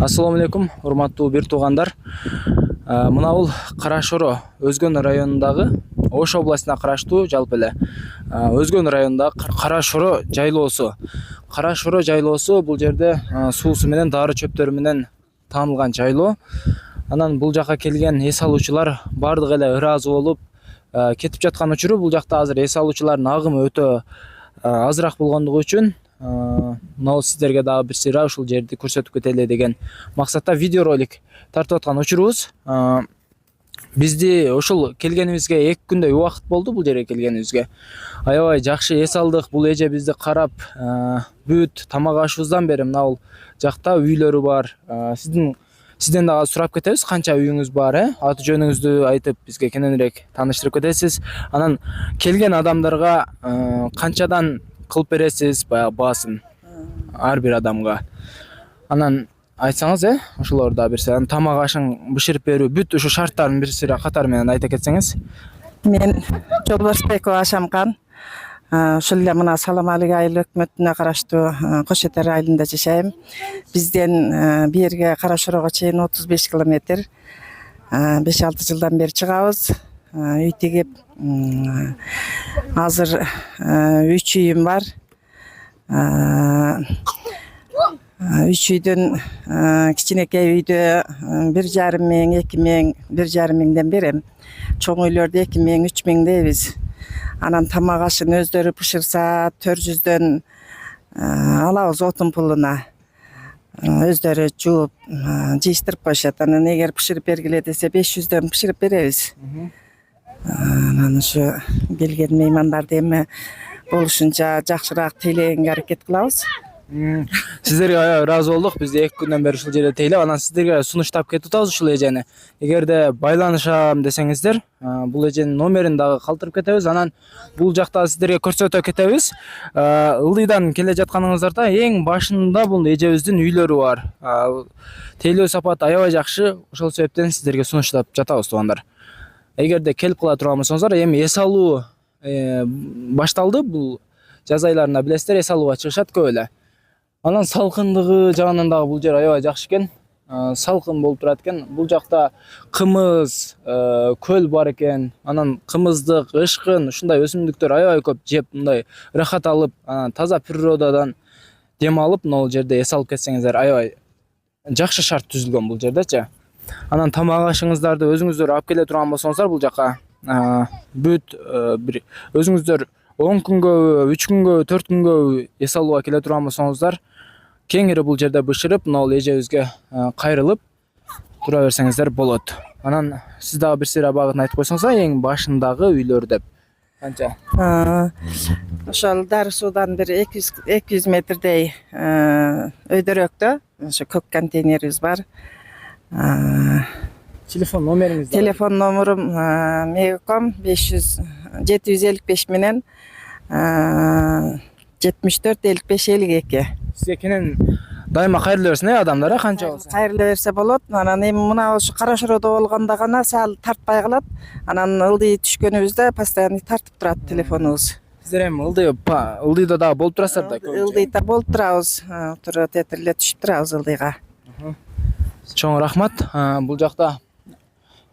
Assalamu алейкум, урматтуу бир туугандар. Мына бул Кара-Шоро Өзгөн районундагы Ош областына караштуу жалпы эле Өзгөн районундагы Кара-Шоро жайлоосу. Кара-Шоро жайлоосу бул жерде суусу менен дары чөптөрү менен таанылган жайлоо. Анан бул жака келген эс алуучулар бардыгы эле ыраазы болуп кетип жаткан учуру бул жакта азыр эс алуучулардын агымы өтө азыраак болгондугу үчүн мына сиздерге дагы бир сыйра ушул жерди көрсөтүп кетели деген максатта видеоролик тартып аткан учурубуз. Бизди ушул келгенибизге 2 күндөй убакыт болду бул жерге келгенибизге. Аябай жакшы эс алдык. Бул эже бизди карап, бүт тамак ашыбыздан бери мына бул жакта үйлөрү бар. Сизден дагы сурап кетебиз, канча үйүңүз бар, аты жөнүңүздү айтып бизге кененирээк тааныштырып кетесиз. Анан келген адамдарга канчадан кылып бересиз баягы баасын ар бир адамга. Анан айтсаңыз, ошолорду бир сыйра тамак ашын бышырып берүү, бүт ушу шарттарын бир сыйра катар менен айта кетсеңиз. Мен Жолбарсбекова Ашамкан. Ушул эле мына Саламалык айыл өкмөтүнө караштуу Кош Этер айылында жашайм. Бизден берге Кара-Шорого чейин 35 километр. 5-6 жылдан бери чыгабыз. Үй тегип, азыр 3 үйүм бар. 3 үйдөн кичинекей үйдө 1,5 миң, 2 миң, 1,5 миңден берем. Чоң үйлөрдө 2 миң, 3 миң дейбиз. Анан тамак ашын өздөрү бышырса 400дөн алабыз отун пулуна. Өздөрү жууп, жыйыштырып коюшат. Анан эгер бышырып бергиле десе 500дөн бышырып беребиз. Анан ушу келген меймандарды эми болушунча жакшыраак тейлегенге аракет кылабыз. Сиздерге аябай ыраазы болдук. Биз 2 күндөн бери ушул жерде тейлеп, анан сиздерге сунуштап кетип атабыз ушул эжени. Эгерде байланышам десеңиздер, бул эженин номерин дагы калтырып кетебиз. Анан бул жакта сиздерге көрсөтө кетебиз. Ылдыйдан келе жатканыңыздарда эң башында бул эжебиздин үйлөрү бар. Тейлөө сапаты аябай жакшы. Ошол себептен сиздерге сунуштап жатабыз туугандар. Эгерде келип кала турган болсоңуздар, эми эс алуу башталды. Бул жаз айларында билесиздер, эс алууга чыгышат көп эле. Анан салкындыгы жагынан дагы бул жер аябай жакшы экен. Салкын болуп турат экен. Бул жакта кымыз, көл бар экен. Анан кымыздык, ышкын, ушундай өсүмдүктөр аябай көп жеп, мындай ырахат алып, таза природадан дем алып, мына бул жерде эс алып кетсеңиздер, аябай жакшы шарт түзүлгөн бул жердечи. Анан тамак ашыңыздарды өзүңүздөр алып келе турган болсоңуздар, бул жака бүт бир өзүңүздөр 10 күнгө, 3 күнгө, 4 күнгө эс алууга келе турган болсоңуздар, кеңири бул жерде бышырып, мына бул эжебизге кайрылып тура берсеңиздер болот. Анан сиз дагы бир сыйра багытын айтып койсоңуздар, эң башындагы үйлөр деп канча? Ошол дары суудан бир 200 метрдей өйдөрөктө ошо көк контейнерибиз бар. Телефон номериңиз? Телефон номерим Мегаком 755 менен 74 55 52. Сизге кенен дайыма кайрыла берсин адамдар, канча болсо. Кайрыла берсе болот. Анан эми мына ошо Кара-Шородо болгондо гана сал тартпай калат. Анан ылдый түшкөнүбүздө постоянно тартып турат телефонубуз. Сиздер эми ылдыйда дагы болуп турасыздар да? Ылдыйда болуп турабыз. Тура тетирле түшүп турабыз ылдыйга. Чоң рахмат. Бул жакта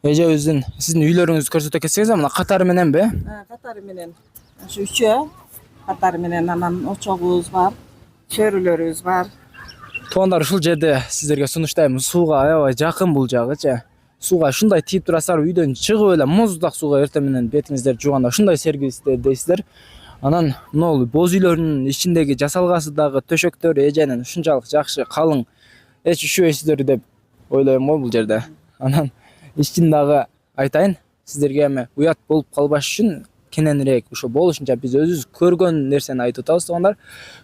эжебиздин сиздин үйлөрүңүздү көрсөтө кетсеңиз, мына катары мененби? Катары менен. Ошо үчөө катары менен, анан очогубуз бар, чөрүлөрүбүз бар. Туугандар, ушул жерде сиздерге сунуштайм, сууга аябай жакын бул жагычы. Сууга ушундай тийип турасыздар, үйдөн чыгып эле муздак сууга эртең менен бетиңиздерди жууганда ушундай сергисиздер дейсиздер. Анан мына боз үйлөрдүн ичиндеги жасалгасы дагы төшөктөр эженин ушунчалык жакшы, калың. Эч üşүбөйсүздөр деп ойлойм го бул жерде. Анан ичин дагы айтайын, сиздерге эми уят болуп калбаш үчүн кененирээк ошо болушунча биз өзүбүз көргөн нерсени айтып атабыз туугандар.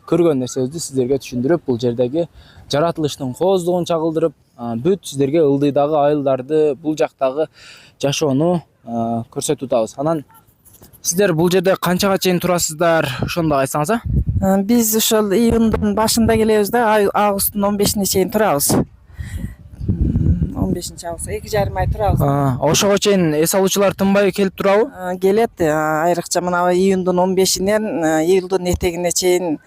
Көргөн нерсебизди сиздерге түшүндүрүп, бул жердеги жаратылыштын кооздугун чагылдырып, бүт сиздерге ылдыйдагы айылдарды, бул жактагы жашоону көрсөтүп атабыз. Анан сиздер бул жерде канчага чейин турасыздар, ошону да айтсаңыз? Биз ошол июндун башында келебиз да, августтун 15-ине чейин турабыз. 15-август 2,5 ай турабыз. Ошого чейин эс алуучулар тынбай келип турабы? Келет. Айрыкча мына июндун 15-инен июлдун этегине чейин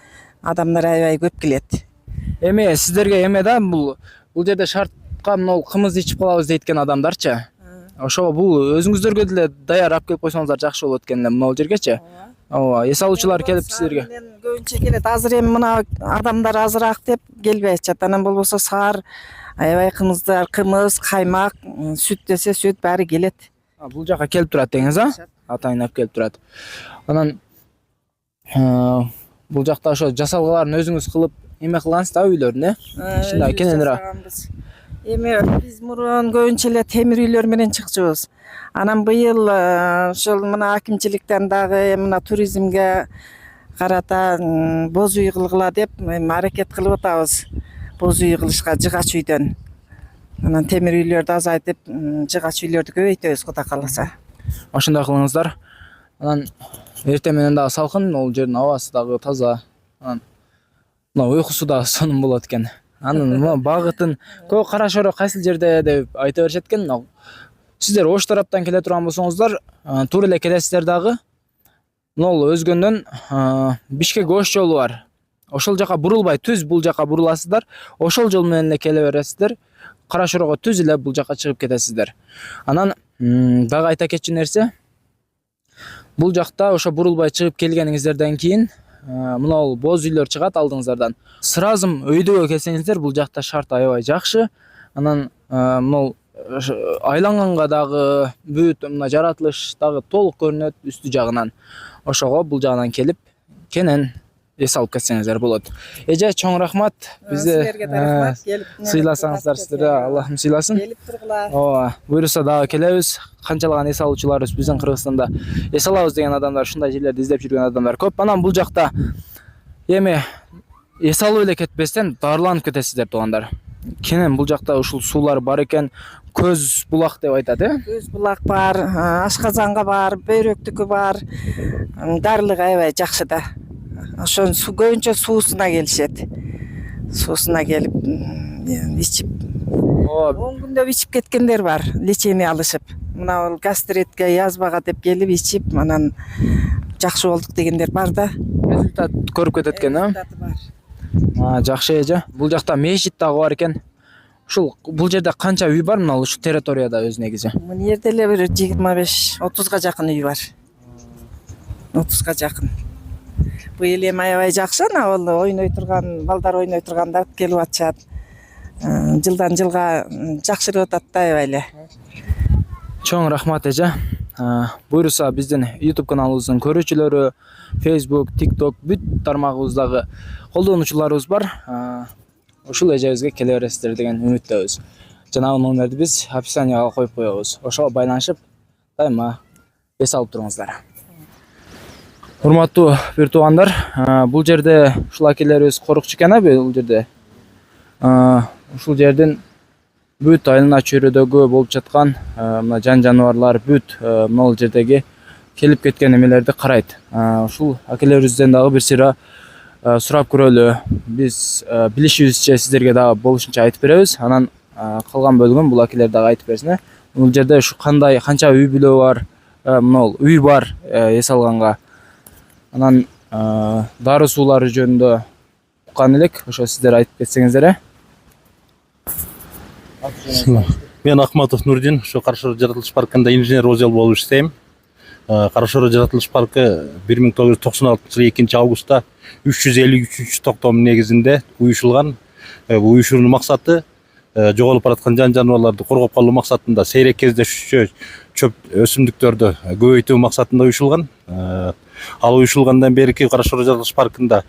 адамдар аябай көп келет. Эми сиздерге эме да бул бул жерде шартка мына кымыз ичип калабыз дейт экен адамдарчы. Ошого бул өзүңүздөргө деле даяр алып келип койсоңуздар жакшы болот экен эле мына жергечи. Ооба, эс алуучулар келип силерге. Көбүнчө келет. Азыр эми мына адамдар азыраак деп келбей атышат. Анан болбосо саар, аябай кымыздар, кымыз, каймак, сүт десе сүт баары келет. Бул жака келип турат деңиз, атайын алып келип турат. Анан бул жакта ошо жасалгаларын өзүңүз кылып эме кылгансыз да үйлөрүн, Ушундай кененирээк. Эми биз мурун көбүнчө эле темир үйлөр менен чыкчубуз. Анан быйыл ошол мына акимчиликтен дагы мына туризмге карата боз үй кылгыла деп аракет кылып атабыз. Боз үй кылышка жыгач үйдөн. Анан темир үйлөрдү азайтып, жыгач үйлөрдү көбөйтөбүз Кудай кааласа. Ошондой кылыңыздар. Анан эртең менен дагы салкын, ал жердин абасы дагы таза. Анан мына уйкусу дагы сонун болот экен. Анын мына багытын көк кара шороо кайсыл жерде деп айта беришет экен. Сиздер Ош тараптан келе турган болсоңуздар, туура эле келесиздер дагы. Мына өзгөндөн Бишкек Ош жолу бар. Ошол жака бурулбай түз бул жака буруласыздар. Ошол жол менен эле келе бересиздер. Кара шороого түз эле бул жака чыгып кетесиздер. Анан дагы айта кетчү нерсе, бул жакта ошо бурулбай чыгып келгениңиздерден кийин мына боз үйлөр чыгат алдыңыздардан. Сразым өйдөгө келсеңиздер, бул жакта шарт аябай жакшы. Анан мына айланганга дагы бүт мына жаратылыш дагы толук көрүнөт үстү жагынан. Ошого бул жагынан келип кенен эс алып кетсеңиздер болот. Эже чоң рахмат. Бизде сыйласаңыздар, сиздерге Аллахым сыйласын. Келип тургула. Ооба, буюрса дагы келебиз. Канчалаган эс алуучуларыбыз биздин Кыргызстанда эс алабыз деген адамдар, ушундай жерлерди издеп жүргөн адамдар көп. Анан бул жакта эми эс алып эле кетпестен дарыланып кетесиздер туугандар. Кенен бул жакта ушул суулар бар экен. Көз булак деп айтат, Көз булак бар, ашказанга бар, бөйрөктүкү бар. Дарылык аябай жакшы да. Ошон көбүнчө суусуна келишет. Суусуна келип ичип, 10 күндөп ичип кеткендер бар, лечение алышып. Мына гастритке, язбага деп келип ичип, анан жакшы болдук дегендер бар да. Результат көрүп кетет экен, Жакшы эже. Бул жакта мешит дагы бар экен. Ушул бул жерде канча үй бар мына ушул территорияда өз негизи? Мына жерде эле бир 25-30га жакын үй бар. 30га жакын. Быйыл эми аябай жакшы, ал ойной турган, балдар ойной турганда келип атышат. Жылдан жылга жакшырып атат да аябай эле. Чоң рахмат эже. Буюрса биздин YouTube каналыбыздын көрүүчүлөрү, Facebook, TikTok бүт тармагыбыздагы колдонуучуларыбыз бар. Ушул эжебизге келе бересиздер деген үмүттөбүз. Жанагы номерди биз описанияга коюп коебуз. Ошого байланышып дайыма эс алып туруңуздар. Урматтуу бир туугандар, бул жерде ушул акелерибиз корукчу экен, бул жерде. Ушул жердин бүт айлана чөйрөдөгү болуп жаткан мына жан жаныбарлар бүт мына жердеги келип кеткен эмелерди карайт. Ушул акелерибизден дагы бир сыйра сурап көрөлү. Биз билишибизче сиздерге дагы болушунча айтып беребиз. Анан калган бөлүгүн бул акелер дагы айтып берсин. Бул жерде ушу кандай, канча үй бүлө бар, мына үй бар эс алганга. Анан дары суулары жөнүндө уккан элек, ошо сиздер айтып кетсеңиздер. Мен Ахматов Нурдин, ошо Кара Шороо жаратылыш паркында инженер отдел болуп иштейм. Кара Шороо жаратылыш паркы 1996 жылы 2 августта 353 токтом негизинде уюшулган. Бул уюшуунун максаты жоголуп бараткан жан жаныбарларды коргоп калуу максатында, сейрек кездешүүчү чөп өсүмдүктөрдү көбөйтүү максатында уюшулган. Ал уюшулгандан берки Кара Шороо жаратылыш паркында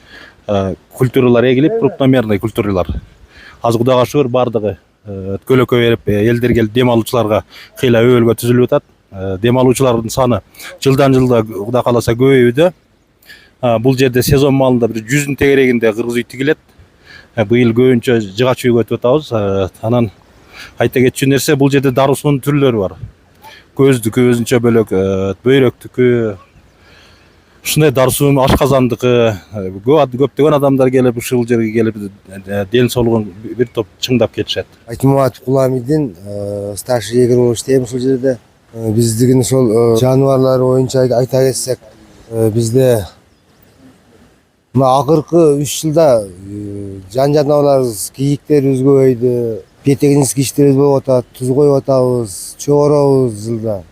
культуралар эгилип, крупномерный культуралар. Аз Кудайга шүгүр бардыгы өткөлөккө берип, элдер келип дем алуучуларга кыйла өбөлгө түзүлүп атат. Дем алуучулардын саны жылдан жылда Кудай кааласа көбөйүүдө. Бул жерде сезон маалында бир 100 тегерегинде кыргыз үй тигилет. Быйыл көбүнчө жыгач үйгө өтүп атабыз. Анан айта кетчү нерсе, бул жерде дары суунун түрлөрү бар. Көздүкү өзүнчө бөлөк, бөйрөктүкү, ушундай дары суунун ашказандыкы, көптөгөн адамдар келип ушул жерге келип ден соолугун бир топ чыңдап кетишет. Айтматов Куламидин старший егер болуп иштейм ушул жерде. Биздигин ошол жаныбарлар боюнча айта кетсек, бизде мына акыркы 3 жылда жан жаныбарларыбыз, кийиктерибиз көбөйдү, петегинский иштерибиз болуп атат, туз коюп атабыз, чогоробуз жылда.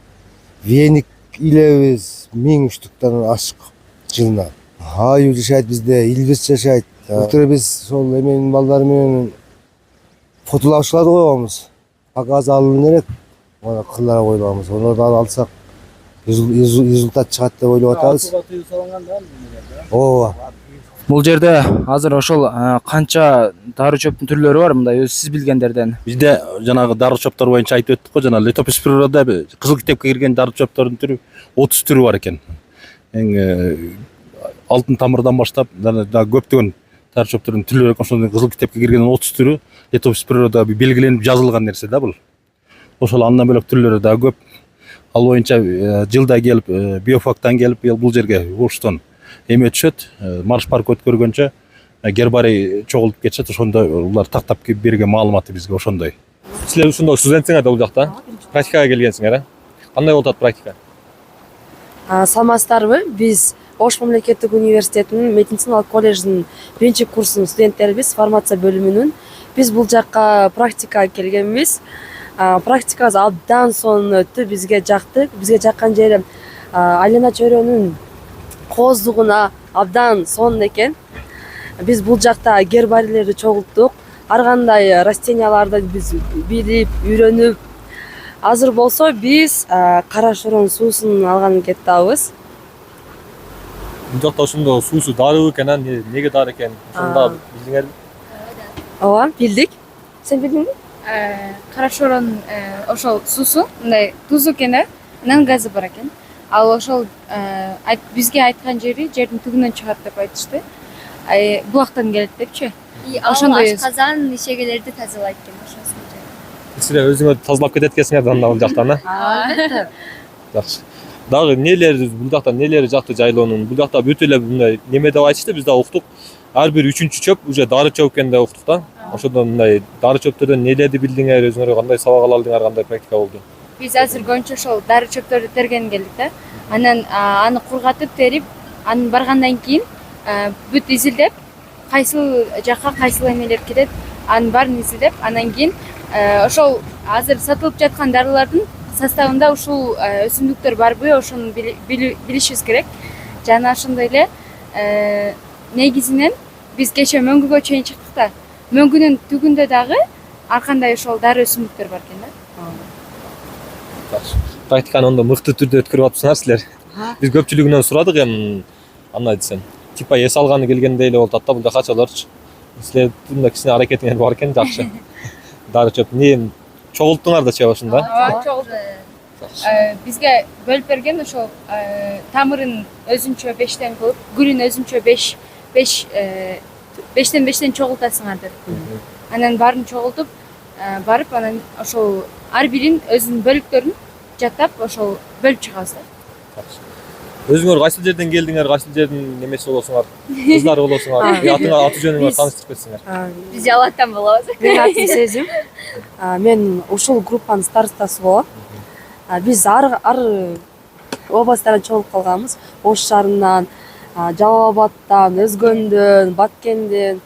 Веник илебиз 1000 штуктан ашык жылына. Аю жашайт бизде, Илбис жашайт. Былтыр биз ошол эменин балдары менен фотолашууларды койгонбуз. Показ алынып элек, аны кырларга койгонбуз. Оны да алсак результат чыгат деп ойлоп атабыз. Ооба. Бул жерде азыр ошол канча дары чөптүн түрлөрү бар мындай өз сиз билгендерден? Бизде жанагы дары чоптор боюнча айтып өттүк го, жана летопись природа кызыл китепке кирген дары чөптөрдүн түрү 30 түрү бар экен. Эң алтын тамырдан баштап да көптөгөн дары чөптөрдүн түрлөрү ошондой кызыл китепке кирген 30 түрү летопись природа белгиленип жазылган нерсе да бул. Ошол андан бөлөк түрлөрү да көп. Ал боюнча жылда келип биофактан келип бул жерге Оштон эме түшөт, марш парк өткөргөнчө гербарий чогултуп кетишет, ошондо улар тактап берген маалыматы бизге ошондой. Силер ушундай студентсиңер да бул жакта? Практикага келгенсиңер, э? Кандай болуп атат практика? Саламатсыздарбы? Биз Ош мамлекеттик университетинин медициналык колледжинин 1-курсунун студенттерибиз, фармация бөлүмүнүн. Биз бул жакка практикага келгенбиз. Практикабыз абдан сонун өттү, бизге жакты. Бизге жаккан жери айлана чөйрөнүн кооздугуна абдан сонун экен. Биз бул жакта гербарийлерди чогулттук. Ар кандай растенияларды биз билип, үйрөнүп, азыр болсо биз кара шорон суусун алганын кетабыз. Бул жакта ошондо суусу дарылуу экен, неге дарылуу экен? Ошону да билдиңерби? Ооба, билдик. Сен билдиңби? Кара шорон ошол суусу мындай туз экен, анан газы бар экен. Ал ошол бизге айткан жердин түбүнөн чыгат деп айтышты. Булактан келет депчи. Ошондой ашказан, ишегелерди тазалайт экен ошосунча. Силер өзүңөрдү тазалап кетет экенсиңер да бул жактан, э? Албетте. Жакшы. Дагы бул жакта нелери жакты жайлоонун? Бул жакта бүт эле мындай неме деп айтышты, биз да уктук. Ар бир 3-чөп уже дары чөп экен деп уктук да. Ошондон мындай дары чөптөрдөн нелерди билдиңер, өзүңөр кандай сабак ала алдыңар, кандай практика болду? Биз азыр көбүнчө ошол дары чөптөрдү терген келдик да. Анан аны кургатып терип, анын баргандан кийин бүт изилдеп, кайсыл жакка кайсыл эмелер кирет, анын баарын изилдеп, анан кийин ошол азыр сатылып жаткан дарылардын составында ушул өсүмдүктөр барбы, ошону билишибиз керек. Жана ошондой эле негизинен биз кечээ мөңгүгө чейин чыктык да. Мөңгүнүн түгүндө дагы ар кандай ошол дары өсүмдүктөр бар экен да. Практиканы ондо мыкты түрдө өткөрүп атыпсыңар силер. Биз көпчүлүгүнөн сурадык андай десем, типа эс алганы келгендей эле болуп атат да, бул качаларчы. Силер мындай кичине аракетиңер бар экен, жакшы. Дары чөп чогулттуңар да чөп ошондо. Ооба, чогулттук. Бизге бөлүп берген ошол тамырын өзүнчө 5тен кылып, гүлүн өзүнчө 5тен чогултасыңар деп. Анан баарын чогултуп, барып анан ошол ар бирин өзүнүн бөлүктөрүн жаттап, ошол бөлүп чыгабыз да. Өзүңөр кайсыл жерден келдиңер, кайсыл жердин немеси болосуңар, кыздары болосуңар, атыңар, аты жөнүңөр тааныштырып кетсиңер. Биз Ялаттан болобуз. Менин атым Сезим. Мен ушул группанын старостасы болом. Биз ар областтардан чогулуп калганбыз. Ош шаарынан, Жалал Абадтан, Өзгөндөн, Баткенден.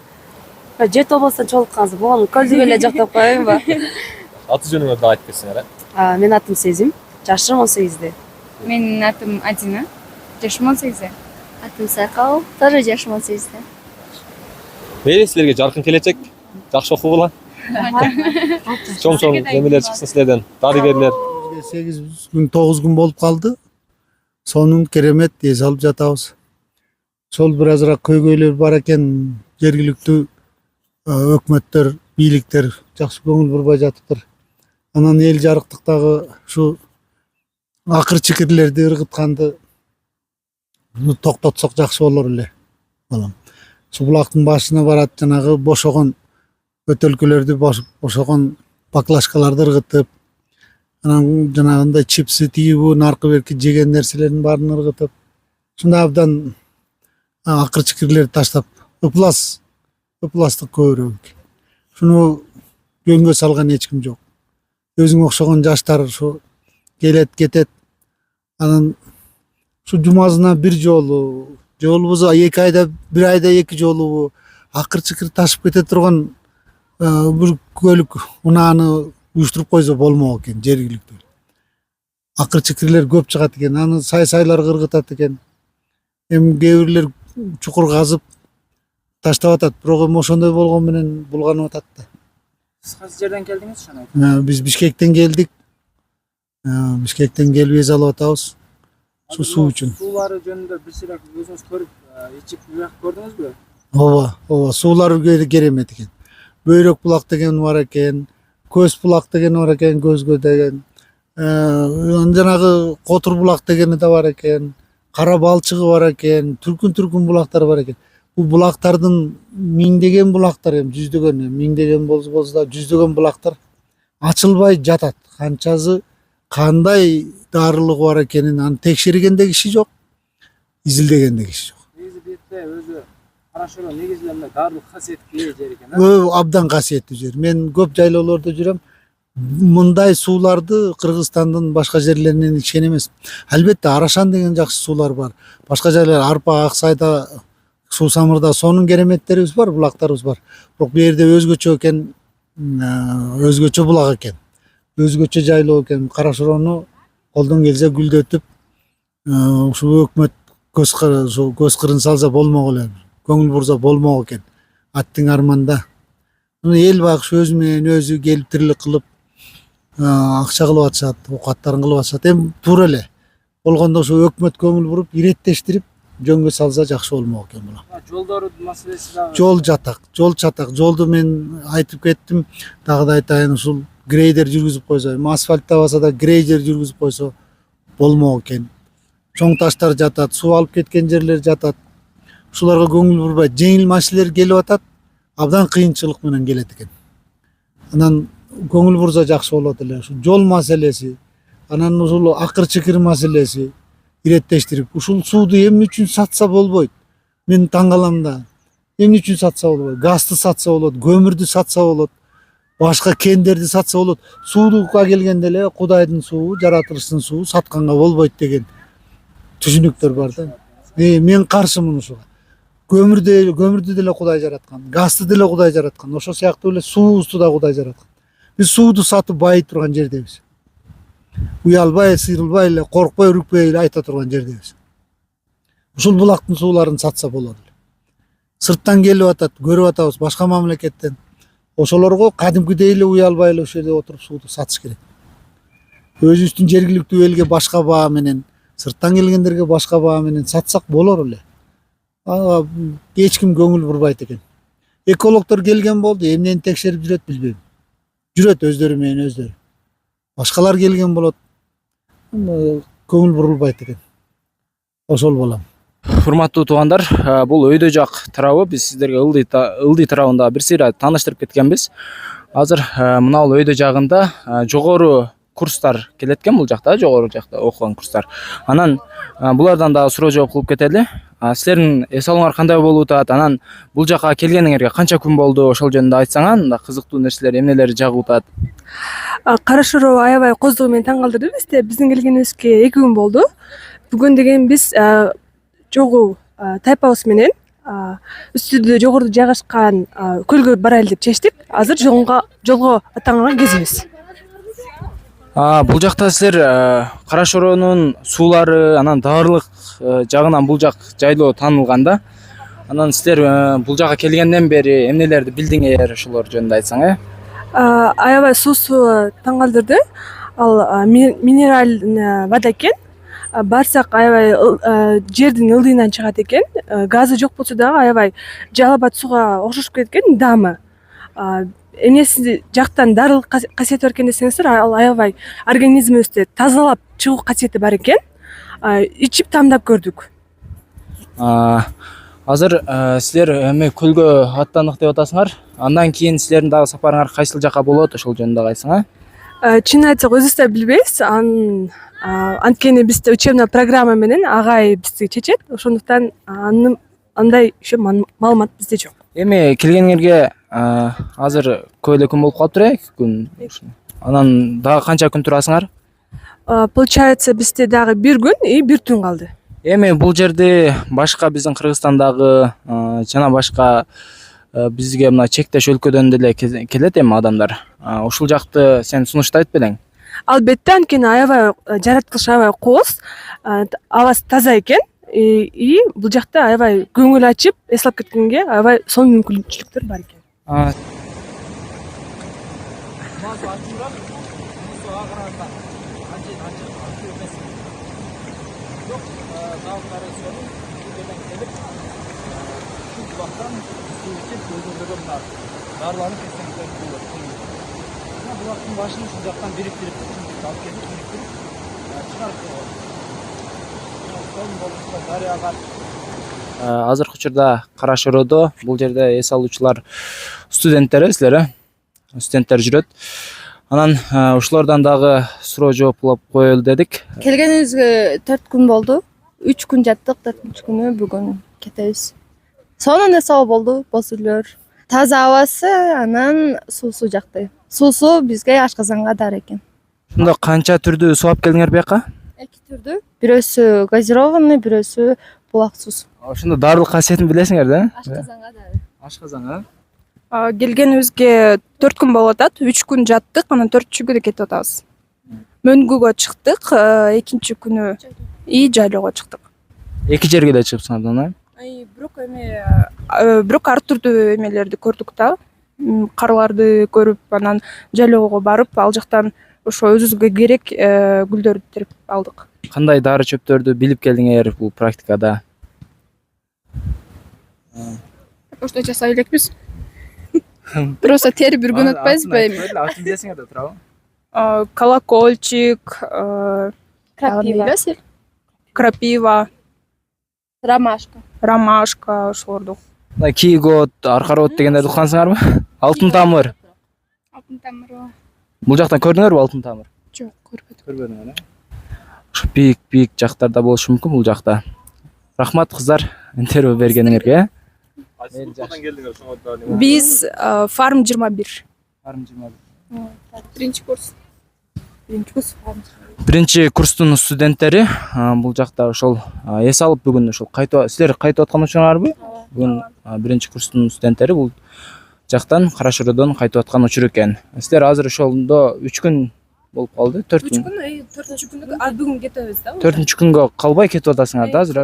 7 областтан чогулуп калганбыз. Буга көлдүк эле жактап коеюнбу? Аты жөнүңөрдү айтып кетсиңер, э? Менин атым Сезим. Жашым 18-де. Менин атым Адина. Жашым 18-де. Атым Сакал, тоже жашым 18-де. Мейли силерге жаркын келечек, жакшы окугула. Чоң немелер чыксын силерден, дарыгерлер. 8 күн 9 күн болуп калды. Сонун керемет эс алып жатабыз. Сол бир азыраак көйгөйлөр бар экен, жергиликтүү өкмөттөр, бийликтер жакшы көңүл бурбай жатыптыр. Анан эл жарыктыктагы ушу акыр чикирлерди ыргытканды токтотсок жакшы болор эле. Балам. Су булактын башына барат, жанагы бошогон өтөлкөлөрдү, бошогон баклажкаларды ыргытып, анан жанагындай чипсы тигибу наркы берки жеген нерселердин баарын ыргытып, ушундай абдан акыр чикирлерди таштап, ыпластык көбүрөөк. Шуну жөнгө салган эч ким жок. Өзүңө окшогон жаштар ушу келет кетет. Анан ушу жумасына бир жолу, же болбосо 2 айда, 1 айда 2 жолу акыр чыкыр ташып кете турган бир көлүк унааны уюштуруп койсо болмок экен жергиликтүү. Акыр чыкырлар көп чыгат экен, аны сайлар кыргытат экен. Эми кээ бирлер чукур казып таштап атат, бирок эми ошондой болгон менен булганып атат да. Сиз кайсы жерден келдиңиз ошону? Биз Бишкектен келдик. Бишкектен келип эс алып атабыз. Şu su үчүн. Суулары жөнүндө бир сыйрак өзүңүз көрүп, ичип көрдүңүзбү? Ооба, суулар керемет экен. Бөйрөк булак деген бар экен, көз булак деген бар экен, көзгө деген. Жанагы Котур булак дегени да бар экен, Кара балчыгы бар экен, түркүн булактар бар экен. Бул булактардын миңдеген булактар, эми жүздөгөн, миңдеген болсо да жүздөгөн булактар ачылбай жатат. Канчасы кандай дарылыгы бар экенин аны текшерген де киши жок, изилдеген де киши жок. Негизи бетте өзү Карашороо негизи эле дарылык касиетке ээ жер экен. Абдан касиеттүү жер. Мен көп жайлоолордо жүрөм. Мындай сууларды Кыргызстандын башка жерлеринен ичкен эмес. Албетте Арашан деген жакшы суулар бар. Башка жерлер Арпа, Аксайда, Суусамырда сонун кереметтерибиз бар, булактарыбыз бар. Бирок бул жерде өзгөчө экен, өзгөчө булак экен. Өзгөчө жайлоо экен. Карашороону колдон келсе гүлдөтүп, ушул өкмөт көз кырын салса болмок эле. Көңүл бурса болмок экен. Аттың арманда. Эл багыш өзү менен өзү келип тирилик кылып, акча кылып атышат, оокаттарын кылып атышат. Эми туура эле. Болгондо ошо өкмөт көңүл буруп, иреттештирип жөнгө салса жакшы болмок экен була. Жолдордун маселеси дагы. Жол чатак. Жолду мен айтып кеттим, дагы да айтайын, ушул грейдер жүргүзүп койсо, асфальт табаса да грейдер жүргүзүп койсо болмок экен. Чоң таштар жатат, суу алып кеткен жерлер жатат. Ушуларга көңүл бурбай, жеңил машиналер келип атат, абдан кыйынчылык менен келет экен. Анан көңүл бурса жакшы болот эле. Ушул жол маселеси, анан ушул акыр чыкыр маселеси иреттештирип, ушул сууду эмне үчүн сатса болбойт? Мен таң калам да. Эмне үчүн сатса болбойт? Газды сатса болот, көмүрдү сатса болот, башка кендерди сатса болот. Суудукка келгенде эле Кудайдын суу, жаратылыштын суу сатканга болбойт деген түшүнүктөр бар да. Мен каршымын ушуга. Көмүрдү деле Кудай жараткан, газды деле Кудай жараткан, ошо сыяктуу эле суубузду да Кудай жараткан. Биз сууду сатып байыт турган жердебиз. Уялбай, сыйрылбай эле, коркпой, үрүкпөй эле айта турган жердебиз. Ушул булактын сууларын сатса болот эле. Сырттан келип атат, көрүп атабыз башка мамлекеттен. Ошолорго кадимкидей эле уялбай эле ошол жерде отуруп сууду сатыш керек. Өзүбүздүн жергиликтүү элге башка баа менен, сырттан келгендерге башка баа менен сатсак болор эле. Эч ким көңүл бурбайт экен. Экологдор келген болду, эмнени текшерип жүрөт билбейм. Жүрөт өздөрү менен өздөрү. Башкалар келген болот. Көңүл бурулбайт экен. Ошол болом. Урматтуу туугандар, бул өйдө жак тарабы биз сиздерге ылдый тарабында бир сыйра тааныштырып кеткенбиз. Азыр мына бул өйдө жагында жогору курстар келет экен, бул жакта жогору жакта окуган курстар. Анан булардан дагы суроо жооп кылып кетели. Силердин эс алууңар кандай болуп атат? Анан бул жака келгениңерге канча күн болду? Ошол жөнүндө айтсаң, анда кызыктуу нерселер эмнелер жагып атат? Карашороо аябай коздугу менен таң калтырды бизди. Биздин келгенибизге 2 күн болду. Бүгүн деген биз жогу тайпабыз менен үстүдө жогоруда жайгашкан көлгө барайлы деп чечтик. Азыр жолго аттанган кезибиз. Бул жакта силер Карашороонун суулары, анан дарылык жагынан бул жак жайлоо таанылган да. Анан силер бул жака келгенден бери эмнелерди билдиңер, ошолор жөнүндө айтсаң, Аябай суусу таң калтырды. Ал минераль вода экен. Барсак аябай жердин ылдыйынан чыгат экен. Газы жок болсо дагы аябай жалабат сууга окшошуп кеткен дамы. Эмнеси жактан дарылык касиети бар экен десеңиздер, ал аябай организмибизди тазалап чыгуу касиети бар экен. Ичип таамдап көрдүк. Азыр силер эми көлгө аттандык деп атасыңар. Андан кийин силердин дагы сапарыңар кайсыл жака болот? Ошол жөнүндө айтсаң, Чын айтсак өзүбүз да билбейбиз. Анткени бизде учебный программа менен агай бизди чечет. Ошондуктан андай маалымат бизде жок. Эми келгениңерге азыр көп эле күн болуп калыптыр, 2 күн. Анан дагы канча күн турасыңар? Получается бизде дагы 1 күн и 1 түн калды. Эми бул жерде башка биздин Кыргызстандагы жана башка бизге мына чектеш өлкөдөн деле келет эми адамдар. Ушул жакты сен сунуштайт белең? Албетте, анткени аябай жаратылыш аябай кооз, абасы таза экен и бул жакта аябай көңүл ачып эслеп кеткенге аябай сонун мүмкүнчүлүктөр бар экен. Булактын башын ушул жактан бириктирип, алып келип бириктирип чыгарып коёбуз. Дарыяга азыркы учурда Кара Шороодо бул жерде эс алуучулар студенттер силер, студенттер жүрөт. Анан ушулардан дагы суроо жооп кылып коелу дедик. Келгенибизге 4 күн болду. 3 күн жаттык, 4-күнчү күнү бүгүн кетебиз. Сонун эс алуу болду, босүлөр. Таза абасы, анан суусу жакты. Суусу бизге ашказанга дар экен. Ушунда канча түрдүү суу алып келдиңер бияка? 2 түрдүү. Бирөөсү газированный, бирөөсү булак суусу. Ошондо дарылык касиетин билесиңер да? Ашказанга дар. Ашказан, Келгенибизге 4 күн болуп атат. 3 күн жаттык, анан 4-чү күнү кетип атабыз. Мөнгүгө чыктык, экинчи күнү и жайлоого чыктык. Эки жерге да чыгыпсыңар, Бирок ар түрдүү эмелерди көрдүк да. Карларды көрүп, анан жайлоого барып, ал жактан ошо өзүбүзгө керек гүлдөрдү терип алдык. Кандай дары чөптөрдү билип келдиңер бул практикада? Ошто жасай элекпиз. Просто терип бир күн өтпөйбүзбү эми? Атын билесиңер да туурабы? Колокольчик, Крапива. крапива, ромашка ошолорду. Кийгот, аркароот дегендерди уккансыңарбы? Алтын тамыр. Алтын тамыр. Бул жактан көрдүңөрбү алтын тамыр? Жок, көрбөдүм. Көрбөдүңөр, Ошо бийик жактарда болушу мүмкүн бул жакта. Рахмат кыздар, интервью бергениңерге. Кайсы курстан келдиңер ошондо? Биз фарм 21. Фарм 21. Биринчи курс. Биринчи курстун студенттери бул жакта ошол эс алып бүгүн ошол силер кайтып аткан учуруңарбы? Бүгүн биринчи курстун студенттери бул жактан Кара Шороодон кайтып аткан учур экен. Силер азыр ошондо 3 күн болуп калды, 4 күн. 4-күн, 4-күндүк бүгүн кетебиз да. 4-күнгө калбай кетип атасыңар да азыр,